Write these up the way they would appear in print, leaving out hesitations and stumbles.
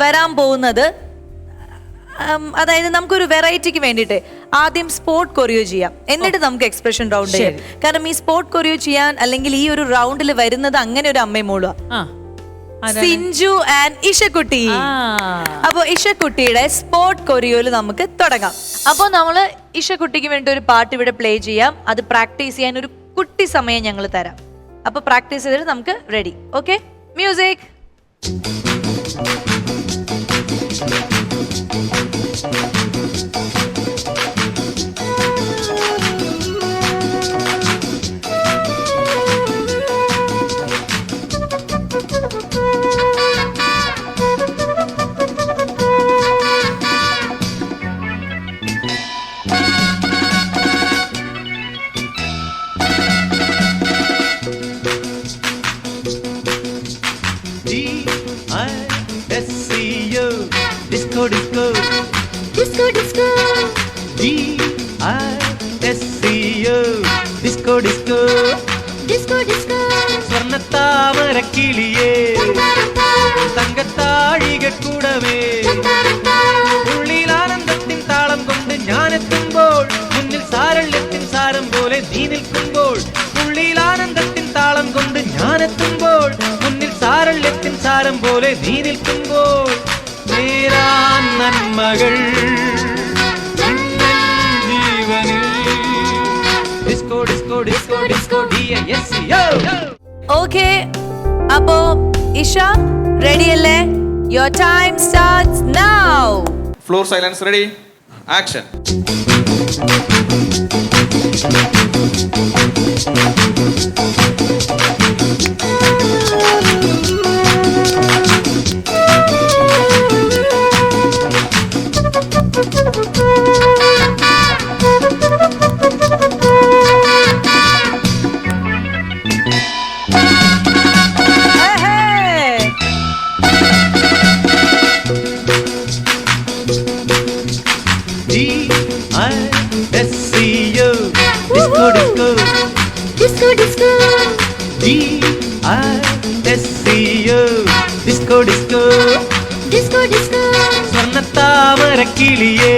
വരാൻ പോകുന്നത് അതായത് നമുക്കൊരു വെറൈറ്റിക്ക് വേണ്ടിയിട്ട് ആദ്യം സ്പോർട്ട് കൊറിയോ ചെയ്യാം, എന്നിട്ട് നമുക്ക് എക്സ്പ്രഷൻ റൗണ്ട് ചെയ്യാം. കാരണം ഈ സ്പോർട്ട് കൊറിയോ ചെയ്യാൻ അല്ലെങ്കിൽ ഈ ഒരു റൗണ്ടിൽ വരുന്നത് അങ്ങനെ ഒരു അമ്മയും മോളുവാ, സിഞ്ചു ആൻഡ് ഇഷക്കുട്ടി. അപ്പൊ ഇഷക്കുട്ടിയുടെ സ്പോർട്ട് കൊറിയോയില് നമുക്ക് തുടങ്ങാം. അപ്പൊ നമ്മള് ഇഷക്കുട്ടിക്ക് വേണ്ടി ഒരു പാട്ട് ഇവിടെ പ്ലേ ചെയ്യാം. അത് പ്രാക്ടീസ് ചെയ്യാൻ ഒരു കുട്ടി സമയം ഞങ്ങൾ തരാം. അപ്പൊ പ്രാക്ടീസ് ചെയ്തിട്ട് നമുക്ക് ready. Okay, music. Disco, disco, disco, disco. D-I-S-C-O. Disco, disco, disco, disco. സ്വർണ്ണത്താമരക്കിളിയേ, തങ്കത്താഴിക കൂടവേ, ഉള്ളിൽ ആനന്ദത്തിൻ താളം കൊണ്ട് ഞാനെത്തുമ്പോൾ, മുന്നിൽ സാരള്യത്തിൻ സാരം പോലെ നീ നിൽക്കുമ്പോൾ. ഉള്ളിൽ ആനന്ദത്തിൻ താളം കൊണ്ട് ഞാനെത്തുമ്പോൾ, മുന്നിൽ സാരള്യത്തിൻ സാരം പോലെ നീ നിൽക്കുമ്പോൾ. നേരാൻ നന്മകൾ ജീവനിൽ. Disco disco disco disco DISCO. Okay, അപ്പോ ഇഷ റെഡി അല്ലേ? Your time starts now. Floor silence, ready, action. DISCO. Disco disco disco disco. DISCO. Disco disco disco disco. സ്വർണ്ണത്താമരക്കിളിയേ,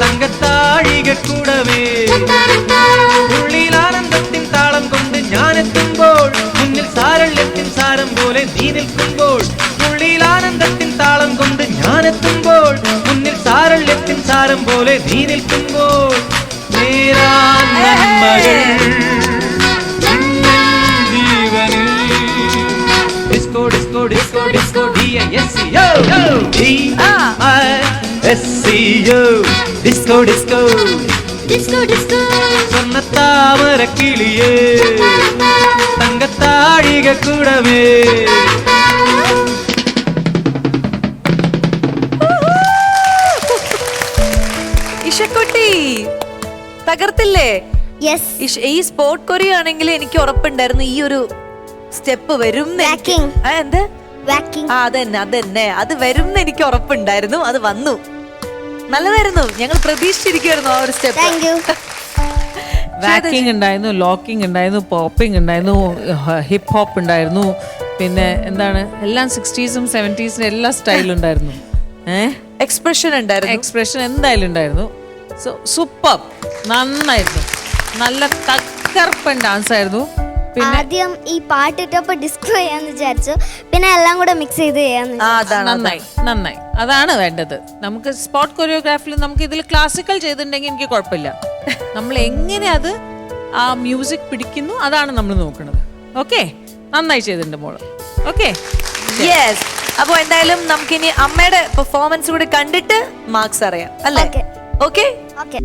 തങ്കത്താഴിക കൂടവേ, ഉള്ളിൽ ആനന്ദത്തിൻ താളം കൊണ്ട് ഞാനെത്തുമ്പോൾ, മുന്നിൽ സാരള്യത്തിൻ സാരം പോലെ നീ നിൽക്കുമ്പോൾ. ഉള്ളിൽ ആനന്ദത്തിൻ താളം കൊണ്ട് ഞാനെത്തുമ്പോൾ, മുന്നിൽ സാരള്യത്തിൻ സാരം പോലെ നീ നിൽക്കുമ്പോൾ. നേരാൻ നന്മകൾ ജീവനിൽ. Disco disco disco disco DISCO. DISCO. Disco disco disco disco. സ്വർണ്ണത്താമരക്കിളിയേ, തങ്കത്താഴിക കൂടവേ. ഇഷക്കുട്ടി തകർത്തില്ലേ? യെസ്. ഈ സ്പോർട്ട് കൊറിയോ ആണെങ്കിൽ എനിക്ക് ഉറപ്പുണ്ടായിരുന്നു ഈ ഒരു സ്റ്റെപ്പ് വരും. എന്ത് അതന്നെ അത് വരും എന്ന് എനിക്ക് ഉറപ്പുണ്ടായിരുന്നു. അത് വന്നു, നല്ലതായിരുന്നു. ഞങ്ങൾ പ്രതീക്ഷിച്ചിരിക്കുവായിരുന്നു ആ ഒരു സ്റ്റെപ്പ്. വാക്കിംഗ് ഉണ്ടായിരുന്നു, ലോക്കിംഗ് ഉണ്ടായിരുന്നു, പോപ്പിംഗ് ഉണ്ടായിരുന്നു, ഹിപ്പ് ഹോപ്പ് ഉണ്ടായിരുന്നു, പിന്നെ എന്താണ് എല്ലാം 60s 70s എല്ലാ സ്റ്റൈലും ഉണ്ടായിരുന്നു. എക്സ്പ്രഷൻ ഉണ്ടായിരുന്നു, എക്സ്പ്രഷൻ എന്തായാലും ഉണ്ടായിരുന്നു. സോ സൂപ്പർ, നന്നായിരുന്നു, നല്ല തകർപ്പൻ ഡാൻസ് ആയിരുന്നു. ആദ്യം ഈ പാട്ടിട്ടപ്പോ ഡിസ്കോ ചെയ്യാന്ന് വിചാരിച്ചു, പിന്നെ എല്ലാം കൂടെ മിക്സ് ചെയ്ത് ചെയ്യാന്ന്. നന്നായി, അതാണ് വേണ്ടത്. നമുക്ക് സ്പോർട്ട് കൊറിയോഗ്രാഫിൽ നമുക്ക് ഇതിൽ ക്ലാസിക്കൽ ചെയ്തിട്ടുണ്ടെങ്കിൽ എനിക്ക് കുഴപ്പമില്ല. നമ്മൾ എങ്ങനെ അത് ആ മ്യൂസിക് പിടിക്കുന്നു അതാണ് നമ്മൾ നോക്കുന്നത്. ഓക്കെ, നന്നായി ചെയ്തിട്ടുണ്ട് മോള്. Okay, yes. അപ്പൊ എന്തായാലും നമുക്കിനി അമ്മയുടെ പെർഫോമൻസ് കൂടി കണ്ടിട്ട് മാർക്സ് അറിയാം അല്ലേ? Okay okay. ഓക്കെ.